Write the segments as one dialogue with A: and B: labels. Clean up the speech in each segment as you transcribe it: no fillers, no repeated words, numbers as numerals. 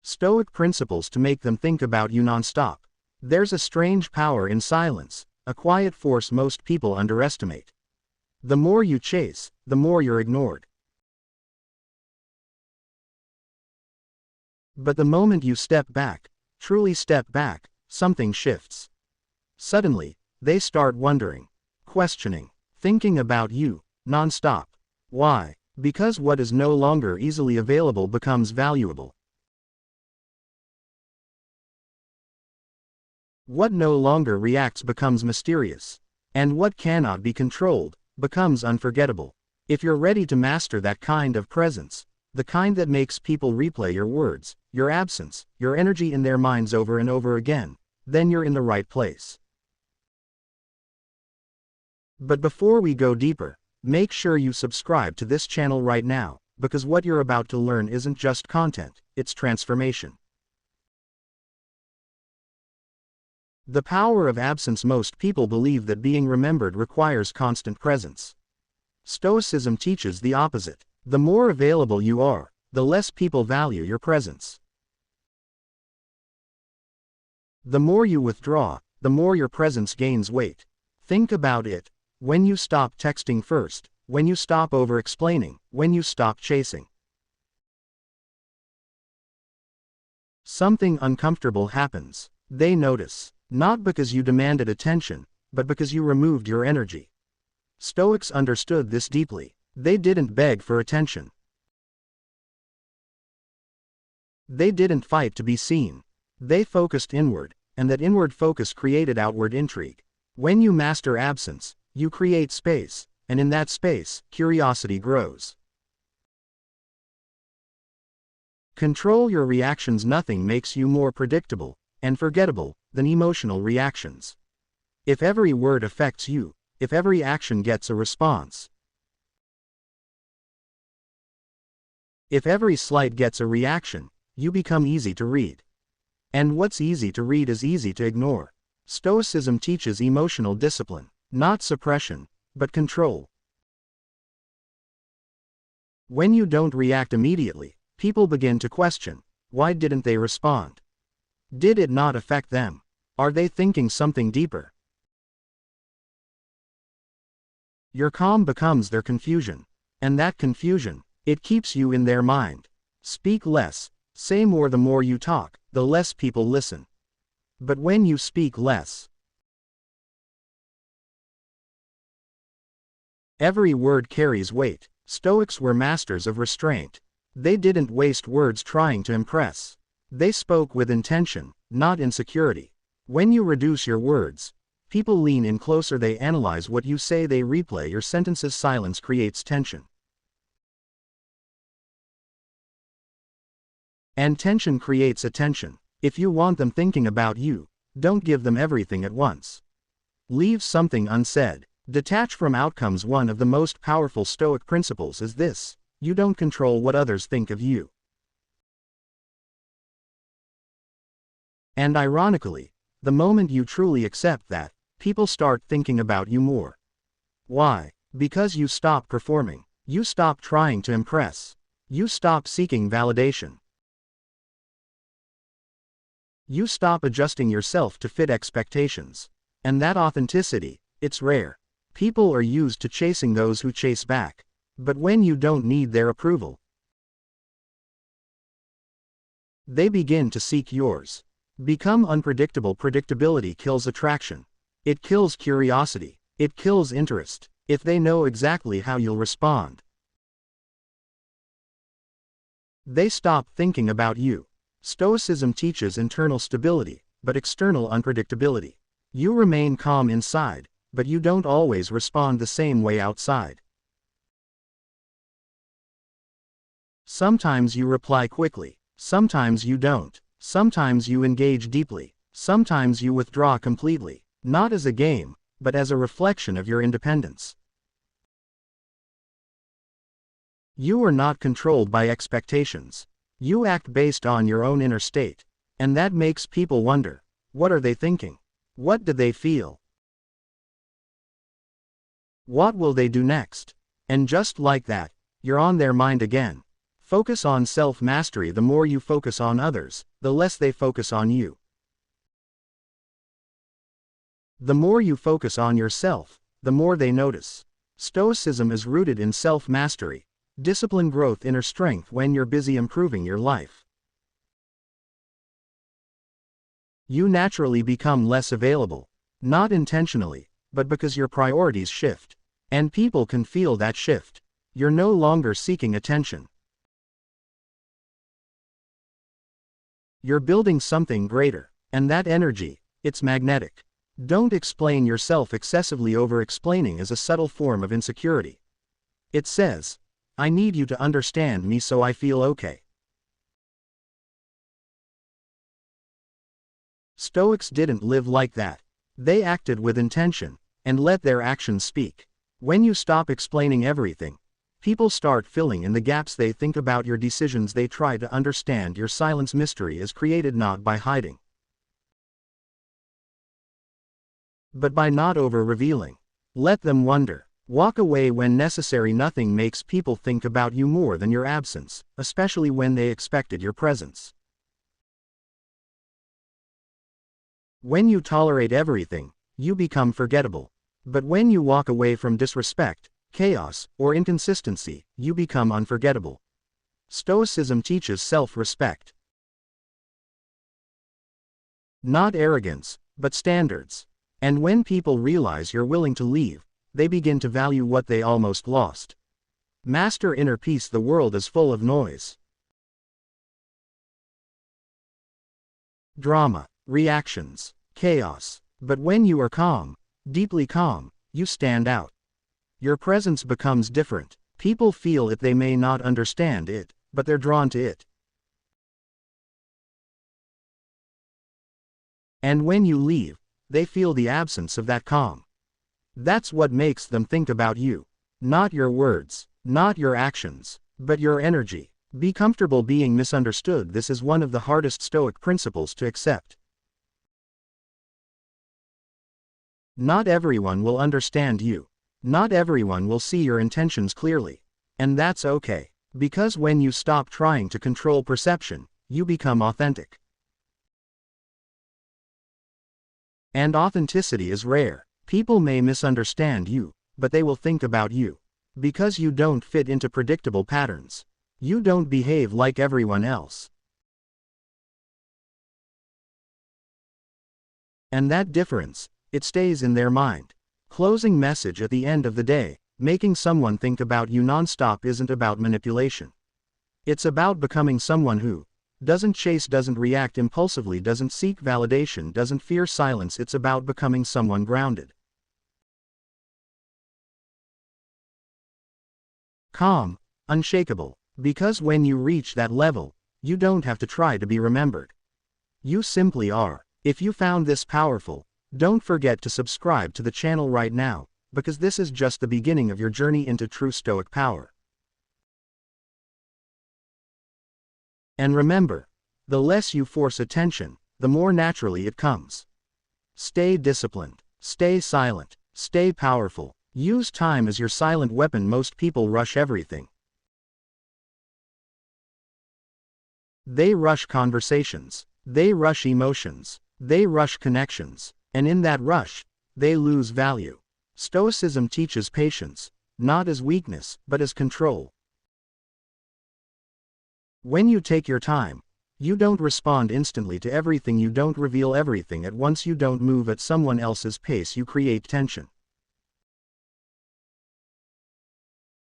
A: Stoic principles to make them think about you nonstop. There's a strange power in silence, a quiet force most people underestimate. The more you chase, the more you're ignored. But the moment you step back, truly step back, something shifts. Suddenly, they start wondering, questioning, thinking about you, nonstop. Why? Because what is no longer easily available becomes valuable. What no longer reacts becomes mysterious. And what cannot be controlled becomes unforgettable. If you're ready to master that kind of presence, the kind that makes people replay your words, your absence, your energy in their minds over and over again, then you're in the right place. But before we go deeper, make sure you subscribe to this channel right now, because what you're about to learn isn't just content, it's transformation. The power of absence. Most people believe that being remembered requires constant presence. Stoicism teaches the opposite. The more available you are, the less people value your presence. The more you withdraw, the more your presence gains weight. Think about it. When you stop texting first, when you stop over-explaining, when you stop chasing, something uncomfortable happens. They notice. Not because you demanded attention, but because you removed your energy. Stoics understood this deeply. They didn't beg for attention. They didn't fight to be seen. They focused inward, and that inward focus created outward intrigue. When you master absence, you create space, and in that space, curiosity grows. Control your reactions. Nothing makes you more predictable and forgettable than emotional reactions. If every word affects you, if every action gets a response, if every slight gets a reaction, you become easy to read. And what's easy to read is easy to ignore. Stoicism teaches emotional discipline, not suppression, but control. When you don't react immediately, people begin to question, why didn't they respond? Did it not affect them? Are they thinking something deeper? Your calm becomes their confusion. And that confusion, it keeps you in their mind. Speak less, say more. The more you talk, the less people listen. But when you speak less, every word carries weight. Stoics were masters of restraint. They didn't waste words trying to impress. They spoke with intention, not insecurity. When you reduce your words, people lean in closer. They analyze what you say. They replay your sentences. Silence creates tension. And tension creates attention. If you want them thinking about you, don't give them everything at once. Leave something unsaid. Detach from outcomes. One of the most powerful Stoic principles is this: you don't control what others think of you. And ironically, the moment you truly accept that, people start thinking about you more. Why? Because you stop performing. You stop trying to impress. You stop seeking validation. You stop adjusting yourself to fit expectations. And that authenticity, it's rare. People are used to chasing those who chase back. But when you don't need their approval, they begin to seek yours. Become unpredictable. Predictability kills attraction. It kills curiosity. It kills interest. If they know exactly how you'll respond, they stop thinking about you. Stoicism teaches internal stability, but external unpredictability. You remain calm inside, but you don't always respond the same way outside. Sometimes you reply quickly. Sometimes you don't. Sometimes you engage deeply. Sometimes you withdraw completely, not as a game, but as a reflection of your independence. You are not controlled by expectations. You act based on your own inner state. And that makes people wonder, what are they thinking? What do they feel? What will they do next? And just like that, you're on their mind again. Focus on self-mastery. The more you focus on others, the less they focus on you. The more you focus on yourself, the more they notice. Stoicism is rooted in self-mastery, discipline, growth, inner strength. When you're busy improving your life, you naturally become less available. Not intentionally, but because your priorities shift. And people can feel that shift. You're no longer seeking attention. You're building something greater. And that energy, it's magnetic. Don't explain yourself excessively. Over-explaining is a subtle form of insecurity. It says, I need you to understand me so I feel okay. Stoics didn't live like that. They acted with intention, and let their actions speak. When you stop explaining everything, people start filling in the gaps. They think about your decisions. They try to understand your silence. Mystery is created not by hiding, but by not over-revealing. Let them wonder. Walk away when necessary. Nothing makes people think about you more than your absence, especially when they expected your presence. When you tolerate everything, you become forgettable. But when you walk away from disrespect, chaos, or inconsistency, you become unforgettable. Stoicism teaches self-respect. Not arrogance, but standards. And when people realize you're willing to leave, they begin to value what they almost lost. Master inner peace. The world is full of noise, drama, reactions, chaos. But when you are calm, deeply calm, you stand out. Your presence becomes different. People feel it. They may not understand it, but they're drawn to it. And when you leave, they feel the absence of that calm. That's what makes them think about you. Not your words, not your actions, but your energy. Be comfortable being misunderstood. This is one of the hardest Stoic principles to accept. Not everyone will understand you. Not everyone will see your intentions clearly. And that's okay. Because when you stop trying to control perception, you become authentic. And authenticity is rare. People may misunderstand you, but they will think about you. Because you don't fit into predictable patterns. You don't behave like everyone else. And that difference, it stays in their mind. Closing message at the end of the day, making someone think about you. NONSTOP isn't about manipulation. It's about becoming someone who doesn't chase, doesn't react impulsively, doesn't seek validation, doesn't fear silence. It's about becoming someone grounded, calm, unshakable. Because when you reach that level, you don't have to try to be remembered. You simply are. If you found this powerful, don't forget to subscribe to the channel right now, because this is just the beginning of your journey into true Stoic power. And remember, the less you force attention, the more naturally it comes. Stay disciplined, stay silent, stay powerful. Use time as your silent weapon. Most people rush everything. They rush conversations, they rush emotions, they rush connections. And in that rush, they lose value. Stoicism teaches patience, not as weakness, but as control. When you take your time, you don't respond instantly to everything. You don't reveal everything at once. You don't move at someone else's pace. You create tension.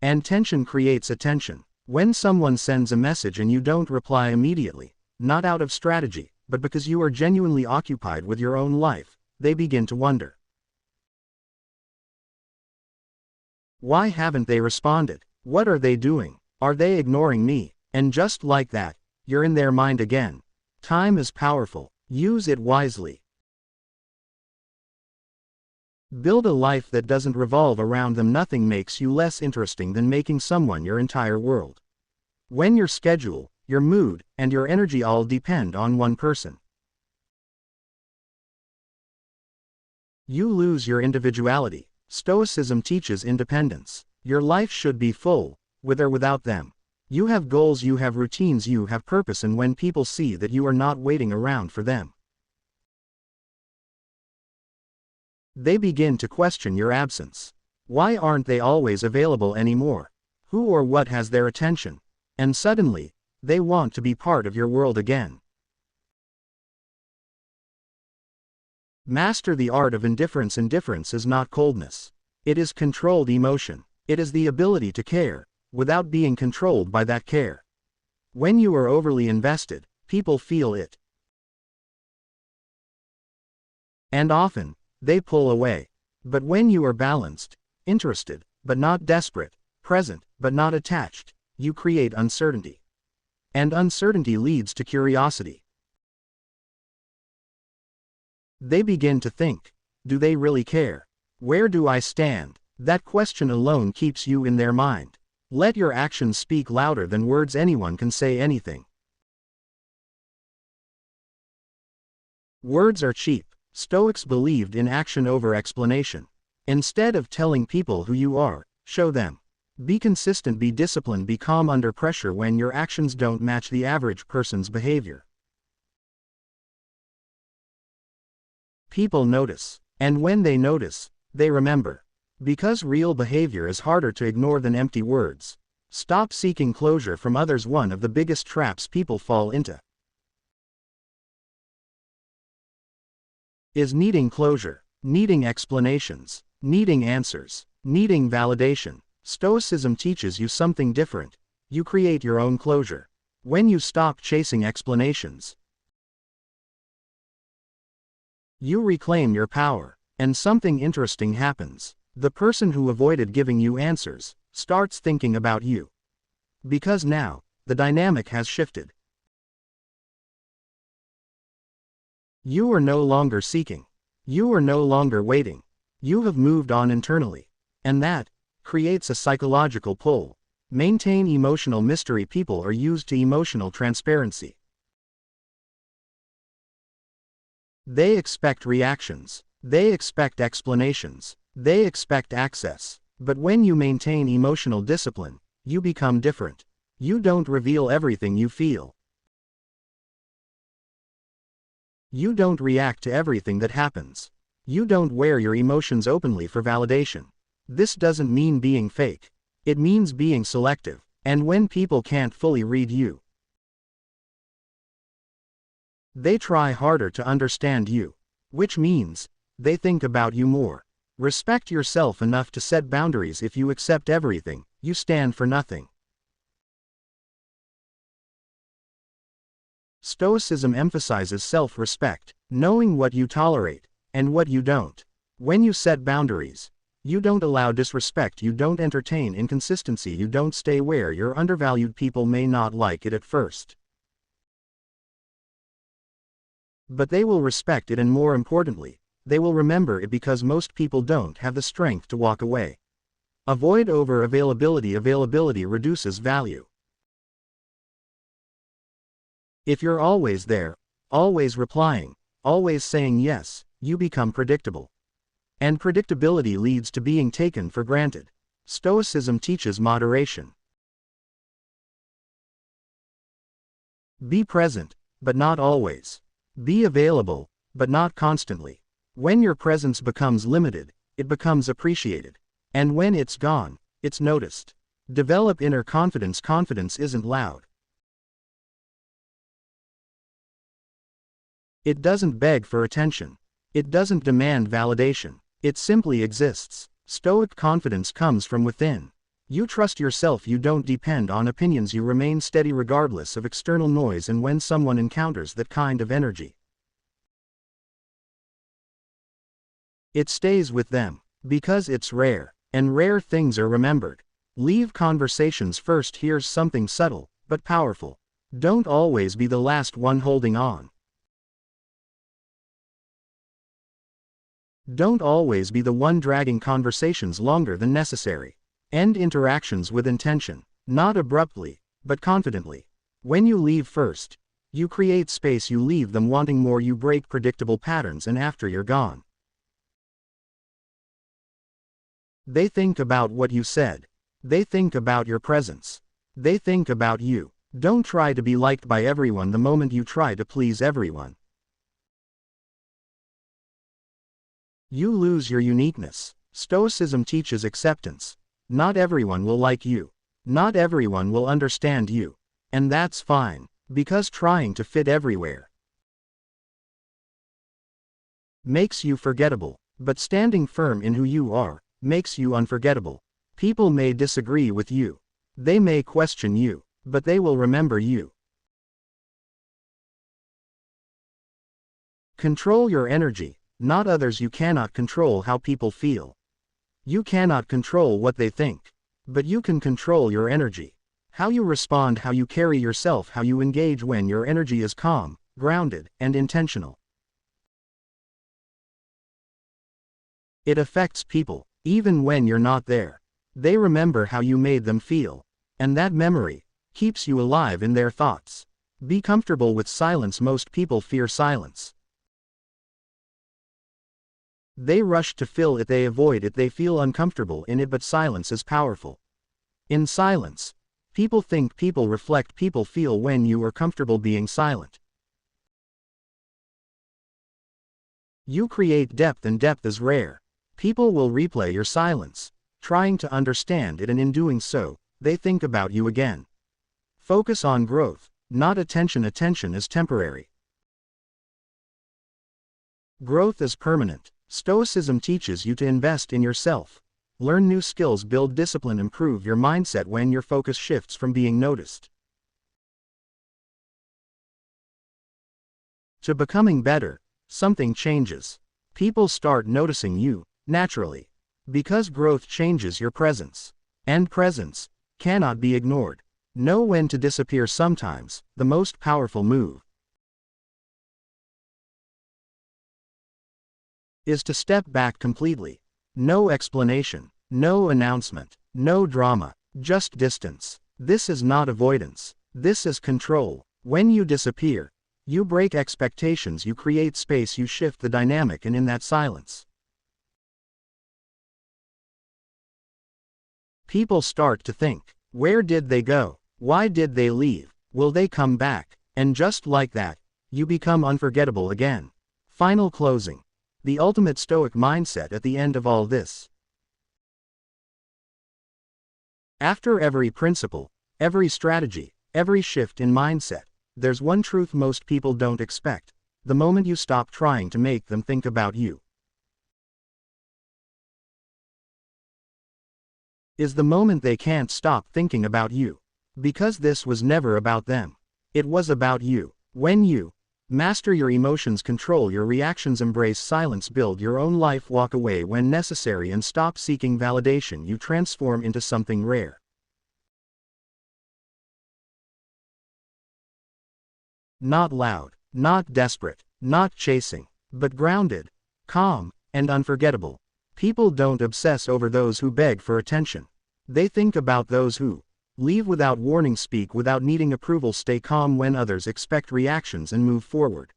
A: And tension creates attention. When someone sends a message and you don't reply immediately, not out of strategy, but because you are genuinely occupied with your own life, they begin to wonder. Why haven't they responded? What are they doing? Are they ignoring me? And just like that, you're in their mind again. Time is powerful. Use it wisely. Build a life that doesn't revolve around them. Nothing makes you less interesting than making someone your entire world. When your schedule, your mood, and your energy all depend on one person, you lose your individuality. Stoicism teaches independence. Your life should be full, with or without them. You have goals, you have routines, you have purpose, and when people see that you are not waiting around for them, they begin to question your absence. Why aren't they always available anymore? Who or what has their attention? And suddenly, they want to be part of your world again. Master the art of indifference. Indifference is not coldness. It is controlled emotion. It is the ability to care, without being controlled by that care. When you are overly invested, people feel it. And often, they pull away. But when you are balanced, interested, but not desperate, present, but not attached, you create uncertainty. And uncertainty leads to curiosity. They begin to think, do they really care? Where do I stand? That question alone keeps you in their mind. Let your actions speak louder than words. Anyone can say anything. Words are cheap. Stoics believed in action over explanation. Instead of telling people who you are, show them. Be consistent, be disciplined, be calm under pressure when your actions don't match the average person's behavior. People notice. And when they notice, they remember. Because real behavior is harder to ignore than empty words. Stop seeking closure from others. One of the biggest traps people fall into is needing closure, needing explanations, needing answers, needing validation. Stoicism teaches you something different. You create your own closure. When you stop chasing explanations, you reclaim your power. And something interesting happens. The person who avoided giving you answers starts thinking about you. Because now, the dynamic has shifted. You are no longer seeking. You are no longer waiting. You have moved on internally. And that creates a psychological pull. Maintain emotional mystery. People are used to emotional transparency. They expect reactions. They expect explanations. They expect access. But when you maintain emotional discipline, you become different. You don't reveal everything you feel. You don't react to everything that happens. You don't wear your emotions openly for validation. This doesn't mean being fake. It means being selective. And when people can't fully read you, they try harder to understand you. Which means, they think about you more. Respect yourself enough to set boundaries. If you accept everything, you stand for nothing. Stoicism emphasizes self-respect, knowing what you tolerate, and what you don't. When you set boundaries, you don't allow disrespect, you don't entertain inconsistency, you don't stay where you're undervalued. People may not like it at first, but they will respect it, and more importantly, they will remember it, because most people don't have the strength to walk away. Avoid over-availability. Availability reduces value. If you're always there, always replying, always saying yes, you become predictable. And predictability leads to being taken for granted. Stoicism teaches moderation. Be present, but not always. Be available, but not constantly. When your presence becomes limited, it becomes appreciated. And when it's gone, it's noticed. Develop inner confidence. Confidence isn't loud. It doesn't beg for attention. It doesn't demand validation. It simply exists. Stoic confidence comes from within. You trust yourself. You don't depend on opinions. You remain steady regardless of external noise. And when someone encounters that kind of energy, it stays with them. Because it's rare. And rare things are remembered. Leave conversations first. Here's something subtle, but powerful. Don't always be the last one holding on. Don't always be the one dragging conversations longer than necessary. End interactions with intention. Not abruptly, but confidently. When you leave first, you create space. You leave them wanting more. You break predictable patterns, and after you're gone, they think about what you said. They think about your presence. They think about you. Don't try to be liked by everyone the moment you try to please everyone. You lose your uniqueness. Stoicism teaches acceptance. Not everyone will like you. Not everyone will understand you. And that's fine, because trying to fit everywhere makes you forgettable. But standing firm in who you are makes you unforgettable. People may disagree with you. They may question you, but they will remember you. Control your energy, not others. You cannot control how people feel. You cannot control what they think. But you can control your energy. How you respond, how you carry yourself, how you engage when your energy is calm, grounded, and intentional. It affects people, even when you're not there. They remember how you made them feel. And that memory keeps you alive in their thoughts. Be comfortable with silence. Most people fear silence. They rush to fill it, they avoid it, they feel uncomfortable in it, but silence is powerful. In silence, people think, people reflect, people feel. When you are comfortable being silent, you create depth, and depth is rare. People will replay your silence, trying to understand it, and in doing so, they think about you again. Focus on growth, not attention. Attention is temporary. Growth is permanent. Stoicism teaches you to invest in yourself. Learn new skills, build discipline, improve your mindset. When your focus shifts from being noticed to becoming better, something changes. People start noticing you, naturally. Because growth changes your presence. And presence cannot be ignored. Know when to disappear. Sometimes, the most powerful move is to step back completely. No explanation, no announcement, no drama, just distance. This is not avoidance. This is control. When you disappear, you break expectations, you create space, you shift the dynamic, and in that silence, people start to think, where did they go? Why did they leave? Will they come back? And just like that, you become unforgettable again. Final closing. The ultimate Stoic mindset at the end of all this. After every principle, every strategy, every shift in mindset, there's one truth most people don't expect. The moment you stop trying to make them think about you is the moment they can't stop thinking about you. Because this was never about them. It was about you. When you master your emotions, control your reactions, embrace silence, build your own life, walk away when necessary, and stop seeking validation, you transform into something rare. Not loud, not desperate, not chasing, but grounded, calm, and unforgettable. People don't obsess over those who beg for attention. They think about those who leave without warning, speak without needing approval, stay calm when others expect reactions, and move forward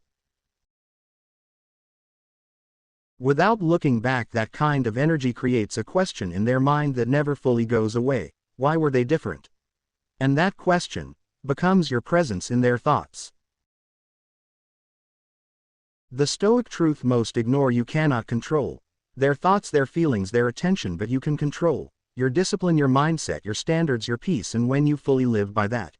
A: without looking back. That kind of energy creates a question in their mind that never fully goes away. Why were they different? And that question becomes your presence in their thoughts. The Stoic truth most ignore: you cannot control their thoughts, their feelings, their attention, but you can control your discipline, your mindset, your standards, your peace. And when you fully live by that,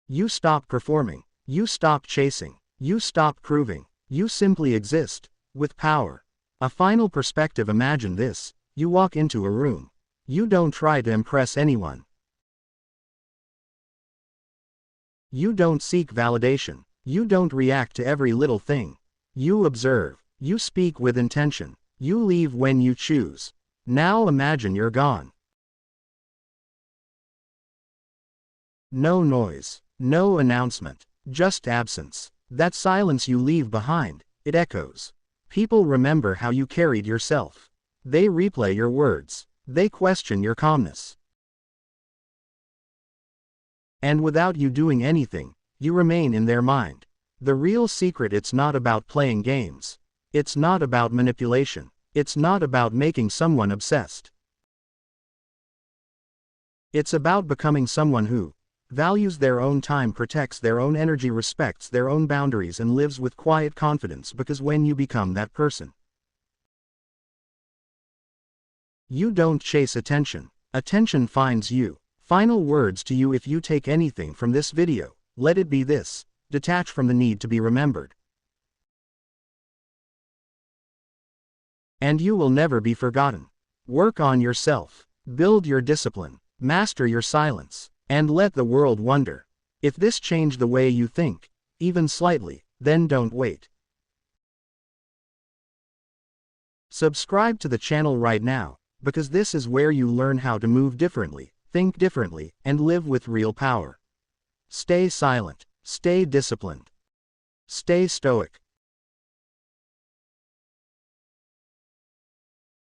A: you stop performing, you stop chasing, you stop proving, you simply exist with power. A final perspective. Imagine this: you walk into a room. You don't try to impress anyone. You don't seek validation. You don't react to every little thing. You observe. You speak with intention. You leave when you choose. Now imagine you're gone. No noise, no announcement, just absence. That silence you leave behind, it echoes. People remember how you carried yourself. They replay your words. They question your calmness. And without you doing anything, you remain in their mind. The real secret: it's not about playing games. It's not about manipulation. It's not about making someone obsessed. It's about becoming someone who values their own time, protects their own energy, respects their own boundaries, and lives with quiet confidence, because when you become that person, you don't chase attention. Attention finds you. Final words to you: if you take anything from this video, let it be this: detach from the need to be remembered, and you will never be forgotten. Work on yourself. Build your discipline. Master your silence. And let the world wonder. If this changed the way you think, even slightly, then don't wait. Subscribe to the channel right now, because this is where you learn how to move differently, think differently, and live with real power. Stay silent. Stay disciplined. Stay stoic.